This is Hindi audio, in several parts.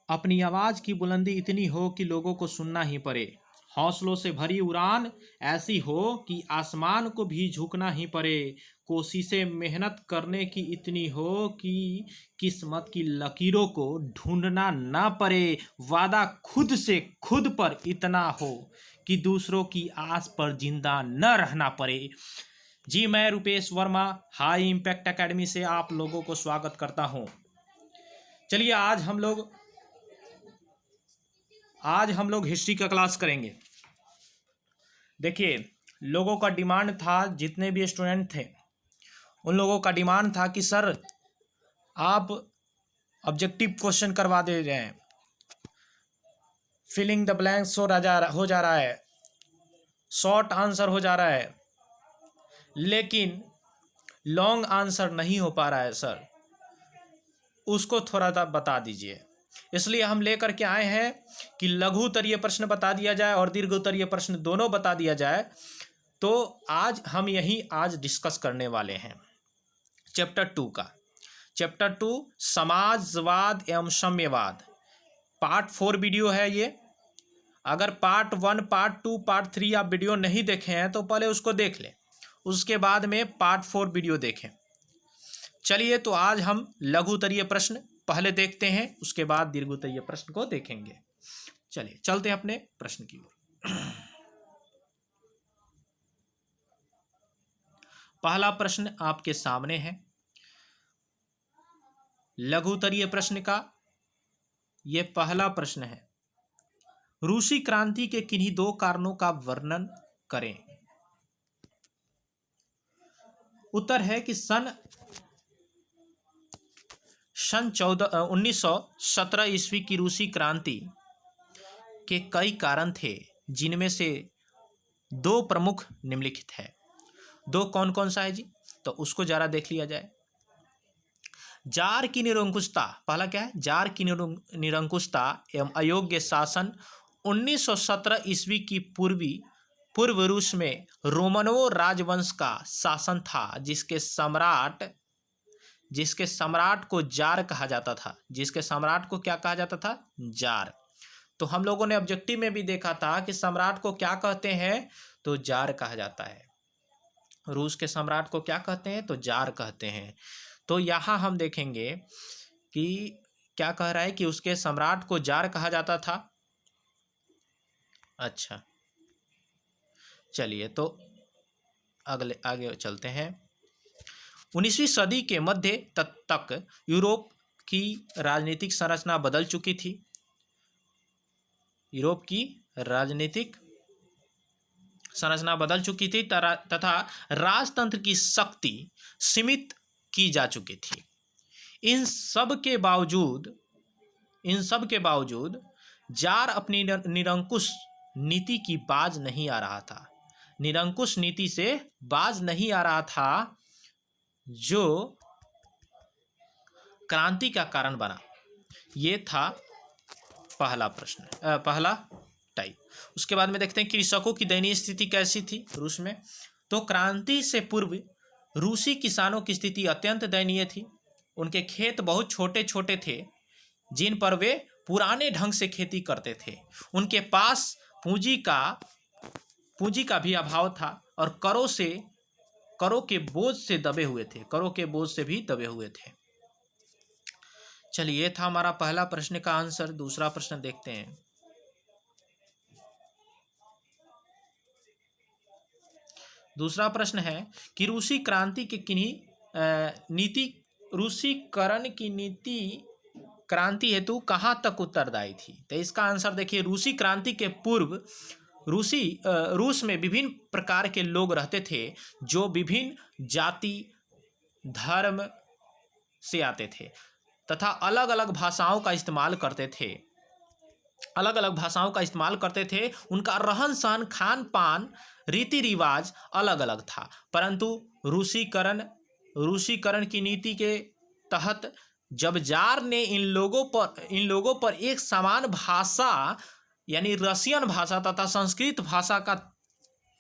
अपनी आवाज़ की बुलंदी इतनी हो कि लोगों को सुनना ही पड़े। हौसलों से भरी उड़ान ऐसी हो कि आसमान को भी झुकना ही पड़े। कोशिशें मेहनत करने की इतनी हो कि किस्मत की लकीरों को ढूंढना ना पड़े। वादा खुद से खुद पर इतना हो कि दूसरों की आस पर जिंदा न रहना पड़े। जी, मैं Rupesh Verma high impact academy से आप लोगों को स्वागत करता हूं। चलिए, आज हम लोग हिस्ट्री का क्लास करेंगे। देखिए, लोगों का डिमांड था, जितने भी स्टूडेंट थे उन लोगों का डिमांड था कि सर आप ऑब्जेक्टिव क्वेश्चन करवा दे रहे हैं, फिलिंग द ब्लैंक्स हो जा रहा है, शॉर्ट आंसर हो जा रहा है, लेकिन लॉन्ग आंसर नहीं हो पा रहा है सर, उसको थोड़ा सा बता दीजिए। इसलिए हम लेकर के आए हैं कि लघु उत्तरीय प्रश्न बता दिया जाए और दीर्घ उत्तरीय प्रश्न दोनों बता दिया जाए। तो आज हम यही डिस्कस करने वाले हैं चैप्टर 2 का। चैप्टर 2 समाजवाद एवं साम्यवाद, पार्ट 4 वीडियो है ये। अगर पार्ट 1, पार्ट 2, पार्ट 3 आप वीडियो नहीं देखे हैं तो पहले उसको देख लें, उसके बाद में पार्ट 4 वीडियो देखें। चलिए, तो आज हम लघु उत्तरीय प्रश्न पहले देखते हैं, उसके बाद दीर्घ उत्तरीय प्रश्न को देखेंगे। चलिए चलते हैं अपने प्रश्न की ओर। पहला प्रश्न आपके सामने है, लघु उत्तरीय प्रश्न का यह पहला प्रश्न है। रूसी क्रांति के किन्हीं दो कारणों का वर्णन करें। उत्तर है कि सन 1917 ईस्वी की रूसी क्रांति के कई कारण थे, जिनमें से दो प्रमुख निम्नलिखित है। दो कौन कौन सा है जी? तो उसको जरा देख लिया जाए। जार की निरंकुशता, पहला क्या है? जार की निरंकुशता एवं अयोग्य शासन। 1917 ईस्वी की पूर्व रूस में रोमनों राजवंश का शासन था, जिसके सम्राट को जार कहा जाता था। जिसके सम्राट को क्या कहा जाता था? जार। तो हम लोगों ने ऑब्जेक्टिव में भी देखा था कि सम्राट को क्या कहते हैं? तो जार कहा जाता है। रूस के सम्राट को क्या कहते हैं? तो जार कहते हैं। तो यहाँ हम देखेंगे कि क्या कह रहा है कि उसके सम्राट को जार कहा जाता था। अच्छा, चलिए तो आगे चलते हैं। 19वीं सदी के मध्य तक यूरोप की राजनीतिक संरचना बदल चुकी थी। यूरोप की राजनीतिक संरचना बदल चुकी थी तथा राजतंत्र की शक्ति सीमित की जा चुकी थी। इन सब के बावजूद जार अपनी निरंकुश नीति की बाज नहीं आ रहा था। निरंकुश नीति से बाज नहीं आ रहा था, जो क्रांति का कारण बना। ये था पहला प्रश्न, पहला टाइप। उसके बाद में देखते हैं कृषकों की दयनीय स्थिति कैसी थी रूस में। तो क्रांति से पूर्व रूसी किसानों की स्थिति अत्यंत दयनीय थी। उनके खेत बहुत छोटे छोटे थे, जिन पर वे पुराने ढंग से खेती करते थे। उनके पास पूंजी का भी अभाव था और करों के बोझ से दबे हुए थे। चलिए, ये था हमारा पहला प्रश्न का आंसर। दूसरा प्रश्न देखते हैं। दूसरा प्रश्न है कि रूसी क्रांति के किन्हीं रूसीकरण की नीति क्रांति हेतु कहाँ तक उत्तरदायी थी। तो इसका आंसर देखिए, रूसी क्रांति के पूर्व रूस में विभिन्न प्रकार के लोग रहते थे, जो विभिन्न जाति धर्म से आते थे तथा अलग अलग भाषाओं का इस्तेमाल करते थे। उनका रहन सहन, खान पान, रीति रिवाज अलग अलग था। परंतु रूसीकरण की नीति के तहत जब जार ने इन लोगों पर एक समान भाषा यानी रशियन भाषा तथा संस्कृत भाषा का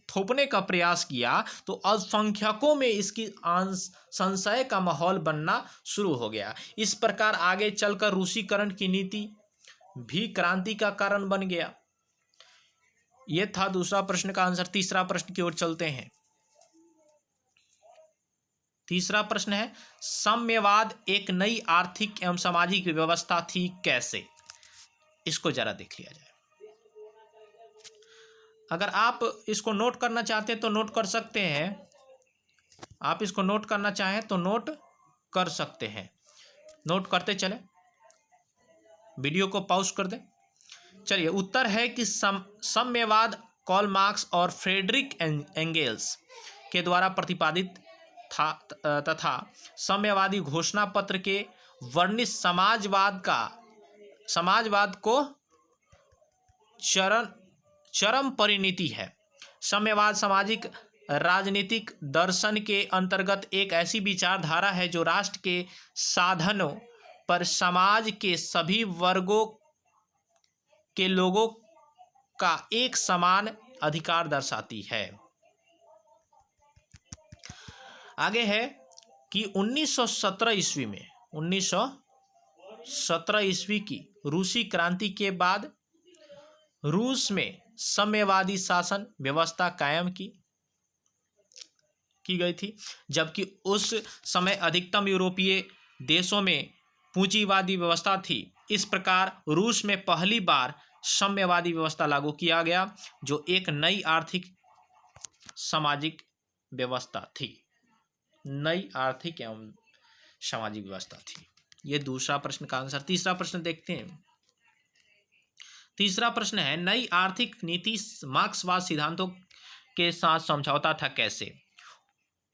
थोपने का प्रयास किया, तो अल्पसंख्यकों में इसकी संशय का माहौल बनना शुरू हो गया। इस प्रकार आगे चलकर रूसीकरण की नीति भी क्रांति का कारण बन गया। यह था दूसरा प्रश्न का आंसर। तीसरा प्रश्न की ओर चलते हैं। तीसरा प्रश्न है, साम्यवाद एक नई आर्थिक एवं सामाजिक व्यवस्था थी, कैसे? इसको जरा देख लिया जाए। अगर आप इसको नोट करना चाहते हैं तो नोट कर सकते हैं। आप इसको नोट करना चाहें तो नोट कर सकते हैं। नोट करते चले, वीडियो को पॉज कर दें। चलिए, उत्तर है कि साम्यवाद कार्ल मार्क्स और फ्रेडरिक एंगेल्स के द्वारा प्रतिपादित था तथा साम्यवादी घोषणा पत्र के वर्णित समाजवाद को चरम परिणति है। साम्यवाद सामाजिक राजनीतिक दर्शन के अंतर्गत एक ऐसी विचारधारा है जो राष्ट्र के साधनों पर समाज के सभी वर्गों के लोगों का एक समान अधिकार दर्शाती है। आगे है कि 1917 ईस्वी की रूसी क्रांति के बाद रूस में साम्यवादी शासन व्यवस्था कायम की गई थी, जबकि उस समय अधिकतम यूरोपीय देशों में पूंजीवादी व्यवस्था थी। इस प्रकार रूस में पहली बार साम्यवादी व्यवस्था लागू किया गया, जो एक नई आर्थिक सामाजिक व्यवस्था थी। नई आर्थिक एवं सामाजिक व्यवस्था थी। यह दूसरा प्रश्न का आंसर। तीसरा प्रश्न देखते हैं। तीसरा प्रश्न है, नई आर्थिक नीति मार्क्सवाद सिद्धांतों के साथ समझौता था, कैसे?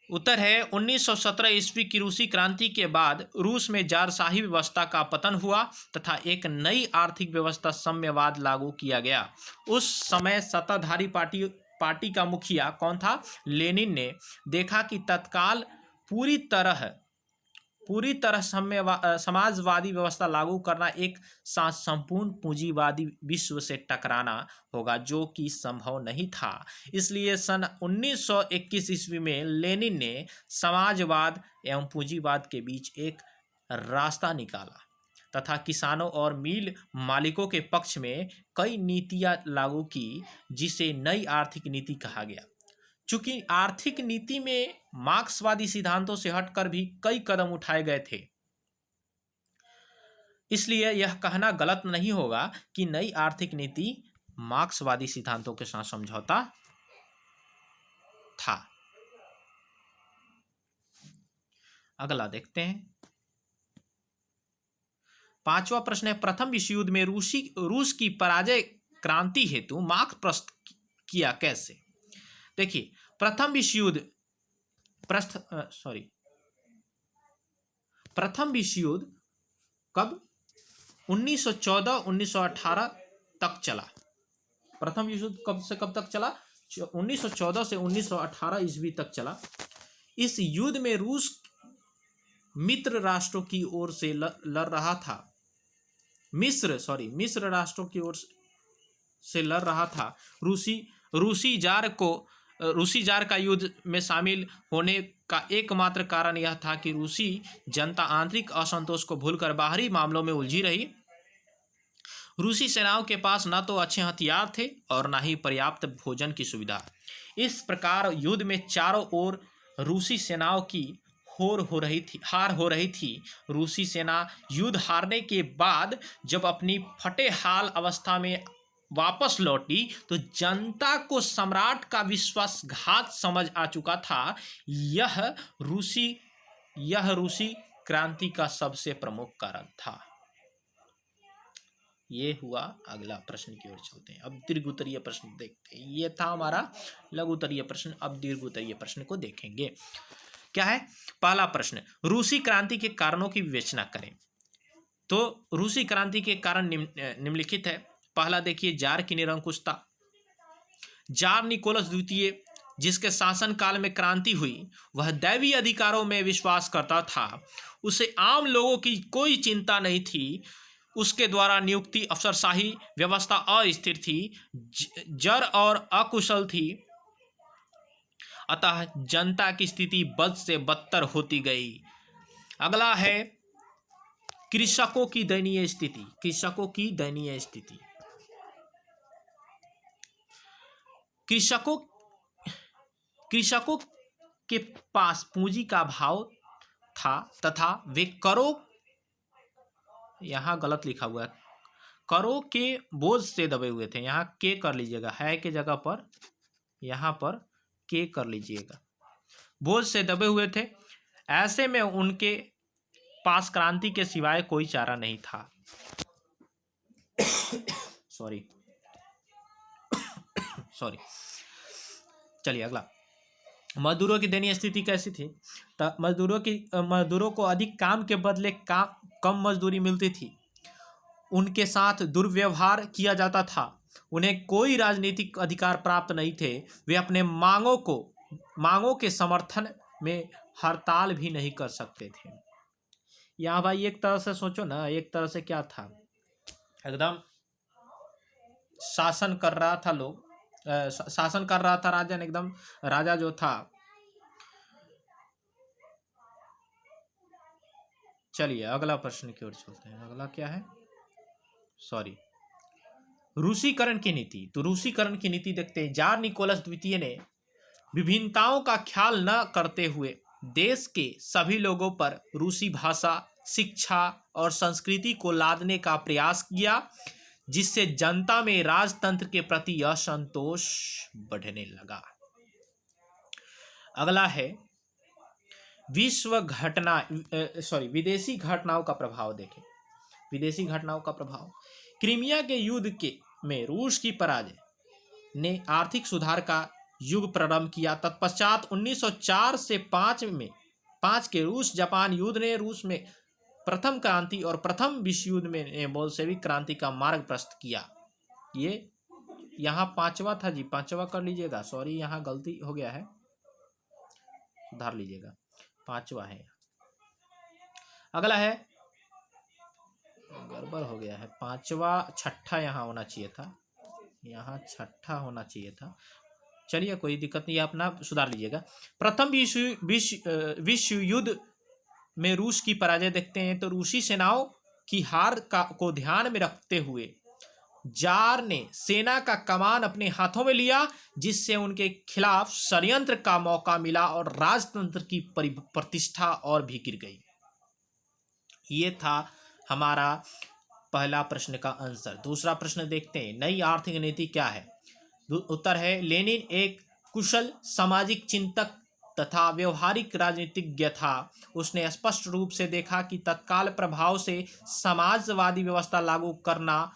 उत्तर है, 1917 ईस्वी की रूसी क्रांति के बाद रूस में जारशाही व्यवस्था का पतन हुआ तथा एक नई आर्थिक व्यवस्था साम्यवाद लागू किया गया। उस समय सत्ताधारी पार्टी का मुखिया कौन था? लेनिन ने देखा कि तत्काल पूरी तरह समाजवादी व्यवस्था लागू करना एक साथ संपूर्ण पूंजीवादी विश्व से टकराना होगा, जो कि संभव नहीं था। इसलिए सन 1921 ईस्वी में लेनिन ने समाजवाद एवं पूंजीवाद के बीच एक रास्ता निकाला तथा किसानों और मिल मालिकों के पक्ष में कई नीतियां लागू की, जिसे नई आर्थिक नीति कहा गया। चूंकि आर्थिक नीति में मार्क्सवादी सिद्धांतों से हटकर भी कई कदम उठाए गए थे, इसलिए यह कहना गलत नहीं होगा कि नई आर्थिक नीति मार्क्सवादी सिद्धांतों के साथ समझौता था। अगला देखते हैं। पांचवा प्रश्न है, प्रथम विश्व युद्ध में रूस की पराजय क्रांति हेतु मार्क्स प्रस्तुत किया, कैसे? देखिए, प्रथम विश्व युद्ध कब? 1914-1918 तक चला। प्रथम विश्व युद्ध कब से कब तक चला? 1914 से 1918 ईस्वी तक चला। इस युद्ध में रूस मित्र राष्ट्रों की ओर से लड़ रहा था। मिस्र राष्ट्रों की ओर से लड़ रहा था। रूसी जार का युद्ध में शामिल होने का एकमात्र कारण यह था कि रूसी जनता आंतरिक असंतोष को भूलकर बाहरी मामलों में उलझी रही। रूसी सेनाओं के पास न तो अच्छे हथियार थे और न ही पर्याप्त भोजन की सुविधा। इस प्रकार युद्ध में चारों ओर रूसी सेनाओं की हार हो रही थी। रूसी सेना युद्ध हारने के बाद जब अपनी फटे हाल अवस्था में वापस लौटी तो जनता को सम्राट का विश्वासघात समझ आ चुका था। यह रूसी क्रांति का सबसे प्रमुख कारण था। ये हुआ। अगला प्रश्न की ओर चलते हैं। अब दीर्घोत्तरीय प्रश्न देखते हैं। ये था हमारा लघुत्तरीय प्रश्न। अब दीर्घोत्तरीय प्रश्न को देखेंगे। क्या है? पहला प्रश्न, रूसी क्रांति के कारणों की विवेचना करें। तो रूसी क्रांति के कारण निम्नलिखित है। पहला देखिए, जार की निरंकुशता। जार निकोलस द्वितीय, जिसके शासन काल में क्रांति हुई, वह दैवीय अधिकारों में विश्वास करता था। उसे आम लोगों की कोई चिंता नहीं थी। उसके द्वारा नियुक्ति अफसरशाही व्यवस्था अस्थिर थी, जड़ और अकुशल थी। अतः जनता की स्थिति बद से बदतर होती गई। अगला है कृषकों की दयनीय स्थिति, कृषकों की दयनीय स्थिति। कृषकों के पास पूंजी का अभाव था तथा वे करों, यहाँ गलत लिखा हुआ है, करों के बोझ से दबे हुए थे। यहाँ के कर लीजिएगा, है के जगह पर यहाँ पर के कर लीजिएगा। बोझ से दबे हुए थे, ऐसे में उनके पास क्रांति के सिवाय कोई चारा नहीं था। सॉरी। चलिए अगला, मजदूरों की दयनीय स्थिति कैसी थी? मजदूरों को अधिक काम के बदले कम मजदूरी मिलती थी। उनके साथ दुर्व्यवहार किया जाता था। उन्हें कोई राजनीतिक अधिकार प्राप्त नहीं थे। वे अपने मांगों के समर्थन में हड़ताल भी नहीं कर सकते थे। यहाँ भाई एक तरह से सोचो ना, एक तरह से क्या था, एकदम शासन कर रहा था शासन कर रहा था राजा ने, एकदम राजा जो था। चलिए अगला प्रश्न की ओर चलते हैं। अगला क्या है? सॉरी, रूसीकरण की नीति। तो रूसीकरण की नीति देखते हैं। जार निकोलस द्वितीय ने विभिन्नताओं का ख्याल न करते हुए देश के सभी लोगों पर रूसी भाषा, शिक्षा और संस्कृति को लादने का प्रयास किया, जिससे जनता में राजतंत्र के प्रति असंतोष बढ़ने लगा। अगला है विदेशी घटनाओं का प्रभाव देखें। विदेशी घटनाओं का प्रभाव। क्रीमिया के युद्ध में रूस की पराजय ने आर्थिक सुधार का युग प्रारंभ किया। तत्पश्चात 1904 से 5 के रूस जापान युद्ध ने रूस में प्रथम क्रांति और प्रथम विश्व युद्ध में बोल्शेविक क्रांति का मार्ग प्रशस्त किया। ये यहाँ 5वां था जी, 5वां कर लीजिएगा। सॉरी, यहाँ गलती हो गया है, सुधार लीजिएगा, 5वां है। अगला है, गड़बड़ हो गया है, 5वां 6ठा यहाँ होना चाहिए था, यहाँ 6ठा होना चाहिए था। चलिए कोई दिक्कत नहीं, अपना सुधार लीजिएगा। प्रथम विश्व युद्ध में रूस की पराजय देखते हैं। तो रूसी सेनाओं की हार को ध्यान में रखते हुए जार ने सेना का कमान अपने हाथों में लिया, जिससे उनके खिलाफ षड्यंत्र का मौका मिला और राजतंत्र की प्रतिष्ठा और भी गिर गई। ये था हमारा पहला प्रश्न का आंसर। दूसरा प्रश्न देखते हैं, नई आर्थिक नीति क्या है? उत्तर है, लेनिन एक कुशल सामाजिक चिंतक तथा व्यवहारिक राजनीतिज्ञ था। उसने स्पष्ट रूप से देखा कि तत्काल प्रभाव से समाजवादी व्यवस्था लागू करना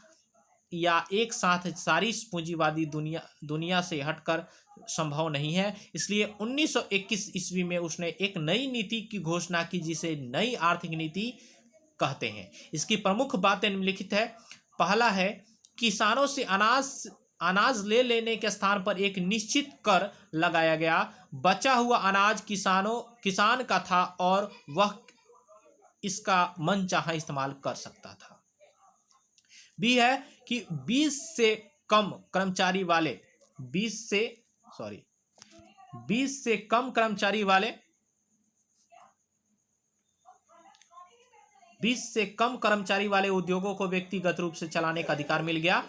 या एक साथ सारी पूंजीवादी दुनिया से हटकर संभव नहीं है। इसलिए 1921 ईस्वी में उसने एक नई नीति की घोषणा की, जिसे नई आर्थिक नीति कहते हैं। इसकी प्रमुख बातें निम्नलिखित है। पहला है, किसानों से अनाज ले लेने के स्थान पर एक निश्चित कर लगाया गया। बचा हुआ अनाज किसान का था और वह इसका मनचाहा इस्तेमाल कर सकता था। बी है कि 20 से कम कर्मचारी वाले उद्योगों को व्यक्तिगत रूप से चलाने का अधिकार मिल गया।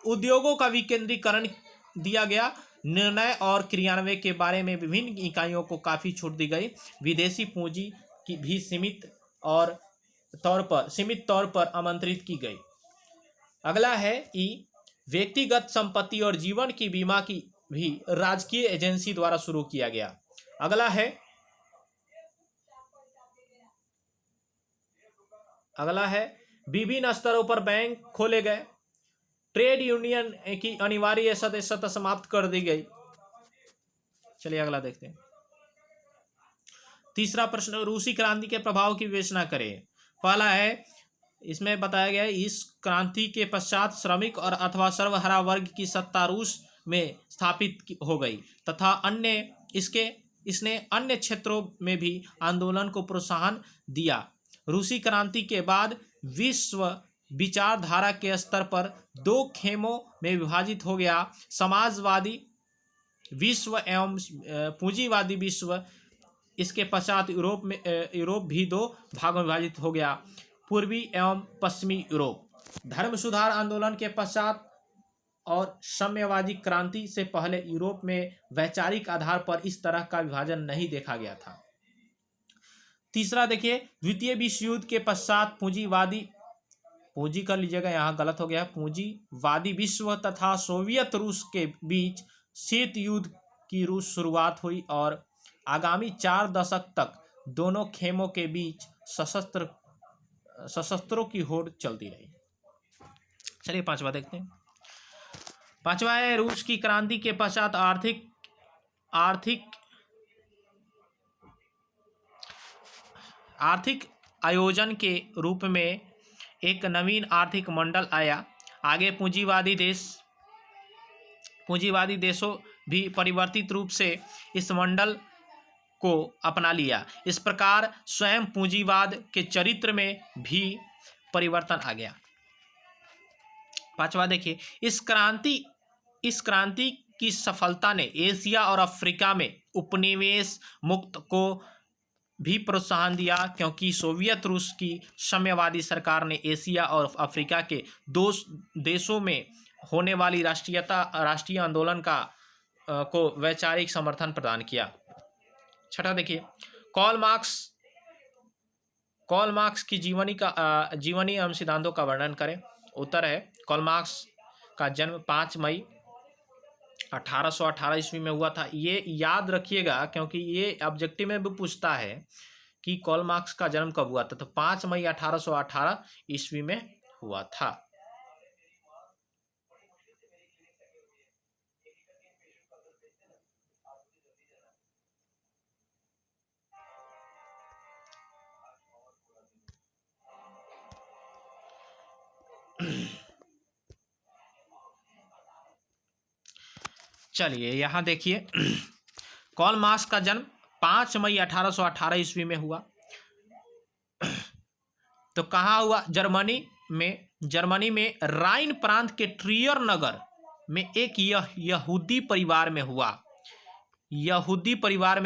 उद्योगों का विकेंद्रीकरण दिया गया। निर्णय और क्रियान्वयन के बारे में विभिन्न इकाइयों को काफी छूट दी गई। विदेशी पूंजी की भी सीमित तौर पर आमंत्रित की गई। अगला है ई, व्यक्तिगत संपत्ति और जीवन की बीमा की भी राजकीय एजेंसी द्वारा शुरू किया गया। अगला है विभिन्न स्तरों पर बैंक खोले गए। ट्रेड यूनियन की अनिवार्य सदस्यता समाप्त कर दी गई। चलिए अगला देखते हैं। तीसरा प्रश्न, रूसी क्रांति के प्रभाव की विवेचना करें। पहला है, इसमें बताया गया है, इस क्रांति के पश्चात श्रमिक और अथवा सर्वहारा वर्ग की सत्ता रूस में स्थापित हो गई तथा इसने अन्य क्षेत्रों में भी आंदोलन को प्रोत्साहन दिया। रूसी क्रांति के बाद विश्व विचारधारा के स्तर पर 2 खेमों में विभाजित हो गया, समाजवादी विश्व एवं पूंजीवादी विश्व। इसके पश्चात यूरोप भी 2 भागों में विभाजित हो गया। पूर्वी एवं पश्चिमी यूरोप। धर्म सुधार आंदोलन के पश्चात और साम्यवादी क्रांति से पहले यूरोप में वैचारिक आधार पर इस तरह का विभाजन नहीं देखा गया था। तीसरा देखिए, द्वितीय विश्व युद्ध के पश्चात पूंजी कर लीजिएगा, यहाँ गलत हो गया, पूंजीवादी विश्व तथा सोवियत रूस के बीच शीत युद्ध की रूस शुरुआत हुई और आगामी 4 दशक तक दोनों खेमों के बीच सशस्त्रों की होड़ चलती रही। चलिए पांचवा देखते हैं। पांचवा है, रूस की क्रांति के पश्चात आर्थिक आयोजन के रूप में एक नवीन आर्थिक मंडल आया। आगे पूंजीवादी देशों भी परिवर्तित रूप से इस मंडल को अपना लिया। इस प्रकार स्वयं पूंजीवाद के चरित्र में भी परिवर्तन आ गया। पांचवा देखिए, इस क्रांति की सफलता ने एशिया और अफ्रीका में उपनिवेश मुक्त को भी प्रोत्साहन दिया, क्योंकि सोवियत रूस की साम्यवादी सरकार ने एशिया और अफ्रीका के दो देशों में होने वाली राष्ट्रीय आंदोलन को वैचारिक समर्थन प्रदान किया। छठा देखिए, कार्ल मार्क्स की जीवनी एवं सिद्धांतों का वर्णन करें। उत्तर है, कार्ल मार्क्स का जन्म 5 मई 1818 ईस्वी में हुआ था। ये याद रखिएगा क्योंकि ये ऑब्जेक्टिव में भी पूछता है कि कार्ल मार्क्स का जन्म कब हुआ था, तो 5 मई 1818 ईस्वी में हुआ था। चलिए यहाँ देखिए, कार्ल मार्क्स का जन्म 5 मई 1818 ईस्वी में हुआ। तो कहाँ हुआ? जर्मनी में राइन प्रांत के ट्रियर नगर में एक यहूदी परिवार में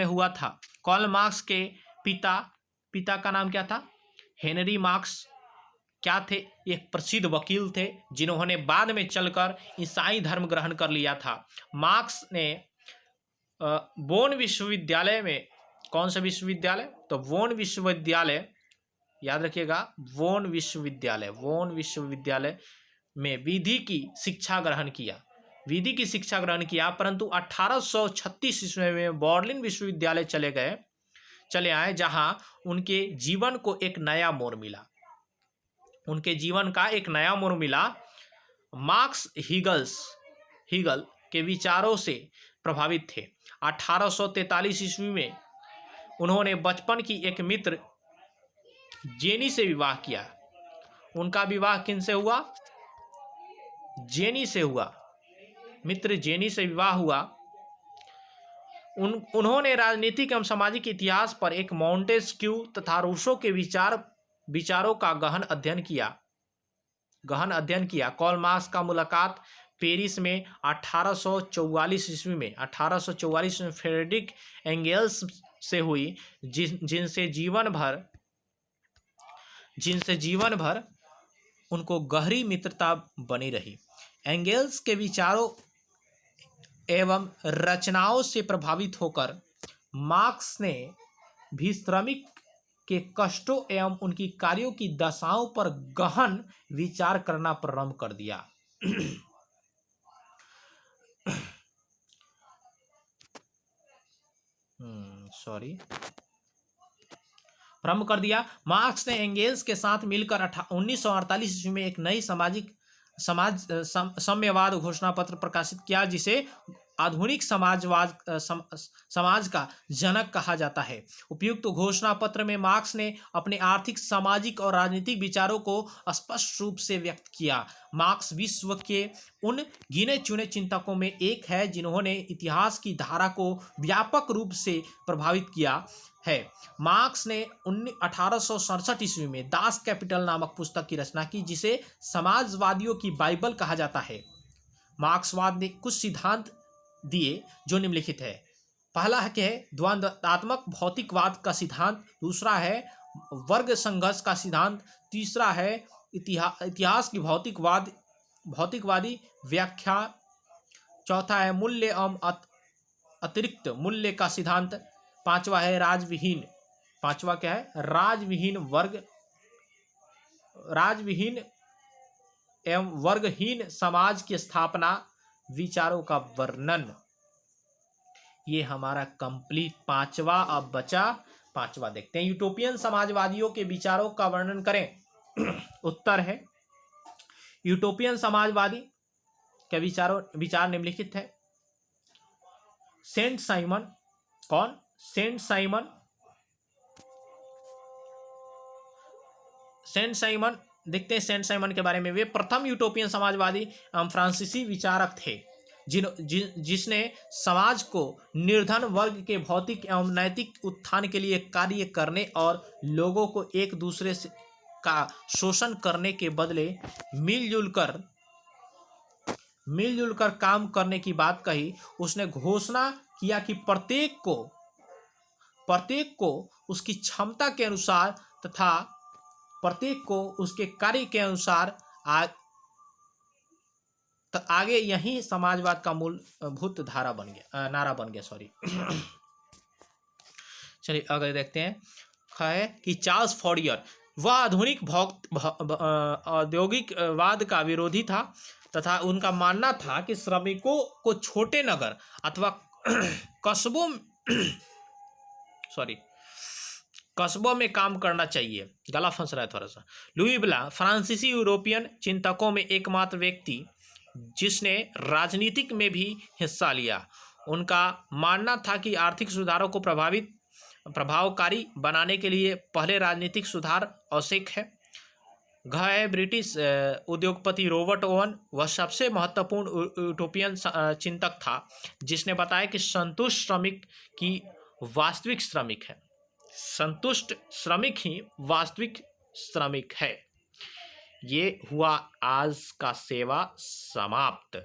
हुआ था। कार्ल मार्क्स के पिता का नाम क्या था? हेनरी मार्क्स क्या थे? एक प्रसिद्ध वकील थे जिन्होंने बाद में चलकर ईसाई धर्म ग्रहण कर लिया था। मार्क्स ने बोन विश्वविद्यालय में, कौन सा विश्वविद्यालय? तो बोन विश्वविद्यालय, याद रखिएगा, बोन विश्वविद्यालय में विधि की शिक्षा ग्रहण किया, परंतु 1836 ईस्वी में बर्लिन विश्वविद्यालय चले आए, जहां उनके जीवन को एक नया मोड़ मिला। मार्क्स हीगल के विचारों से प्रभावित थे। 1843 ईस्वी में उन्होंने बचपन की एक मित्र जेनी से विवाह किया। उनका विवाह किनसे हुआ? जेनी से हुआ, मित्र जेनी से विवाह हुआ। उन्होंने राजनीतिक एवं सामाजिक इतिहास पर एक मॉन्टेस्क्यू तथा रूसो के विचारों का गहन अध्ययन किया। कार्ल मार्क्स का मुलाकात पेरिस में 1844 ईस्वी में फ्रेडरिक एंगेल्स से हुई, जिनसे जीवन भर उनको गहरी मित्रता बनी रही। एंगेल्स के विचारों एवं रचनाओं से प्रभावित होकर मार्क्स ने भी श्रमिक के कष्टों एवं उनकी कार्यों की दशाओं पर गहन विचार करना प्रारंभ कर दिया। मार्क्स ने एंगेल्स के साथ मिलकर 1948 ईस्वी में एक नई साम्यवाद घोषणा पत्र प्रकाशित किया, जिसे आधुनिक समाज का जनक कहा जाता है। उपयुक्त घोषणा पत्र में मार्क्स ने अपने आर्थिक, सामाजिक और राजनीतिक विचारों को स्पष्ट रूप से व्यक्त किया। मार्क्स विश्व के उन गिने चुने चिंतकों में एक है जिन्होंने इतिहास की धारा को व्यापक रूप से प्रभावित किया है। मार्क्स ने 1867 ईस्वी में दास कैपिटल नामक पुस्तक की रचना की, जिसे समाजवादियों की बाइबल कहा जाता है। मार्क्सवाद ने कुछ सिद्धांत दिए जो निम्नलिखित है। पहला है कि द्वंद्वात्मक भौतिकवाद का सिद्धांत, दूसरा है वर्ग संघर्ष का सिद्धांत। तीसरा है इतिहास की भौतिकवादी व्याख्या। चौथा है मूल्य एवं अतिरिक्त मूल्य का सिद्धांत। पांचवा है पांचवा क्या है? राजविहीन एवं वर्गहीन समाज की स्थापना, विचारों का वर्णन। ये हमारा कंप्लीट पांचवा। अब बचा पांचवा, देखते हैं। यूटोपियन समाजवादियों के विचारों का वर्णन करें। उत्तर है यूटोपियन समाजवादी के विचार निम्नलिखित है। सेंट साइमन, कौन? सेंट साइमन, देखते हैं सेंट साइमन के बारे में। वे प्रथम यूटोपियन समाजवादी एवं फ्रांसीसी विचारक थे जिसने समाज को निर्धन वर्ग के भौतिक एवं नैतिक उत्थान के लिए कार्य करने और लोगों को एक दूसरे का शोषण करने के बदले मिलजुल कर काम करने की बात कही। उसने घोषणा किया कि प्रत्येक को उसकी क्षमता के अनुसार तथा प्रत्येक को उसके कार्य के अनुसार आगे यही समाजवाद का मूलभूत नारा बन गया। सॉरी। चलिए अगले देखते हैं। है कि चार्ल्स फॉरियर, वह आधुनिक औद्योगिकवाद का विरोधी था तथा उनका मानना था कि श्रमिकों को छोटे नगर अथवा कस्बों में काम करना चाहिए। गला फंस रहा है थोड़ा सा। लुई ब्ला फ्रांसीसी यूरोपियन चिंतकों में एकमात्र व्यक्ति जिसने राजनीतिक में भी हिस्सा लिया। उनका मानना था कि आर्थिक सुधारों को प्रभावकारी बनाने के लिए पहले राजनीतिक सुधार आवश्यक है। ब्रिटिश उद्योगपति रॉबर्ट ओवन, वह सबसे महत्वपूर्ण यूटोपियन चिंतक था जिसने बताया कि संतुष्ट श्रमिक ही वास्तविक श्रमिक है। ये हुआ आज का सेवा समाप्त।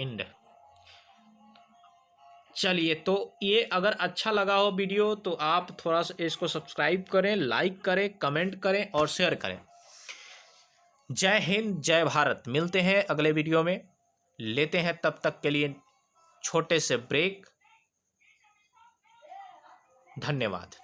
एंड। चलिए, तो ये अगर अच्छा लगा हो वीडियो तो आप थोड़ा सा इसको सब्सक्राइब करें, लाइक करें, कमेंट करें और शेयर करें। जय हिंद, जय भारत। मिलते हैं अगले वीडियो में, लेते हैं तब तक के लिए छोटे से ब्रेक। धन्यवाद।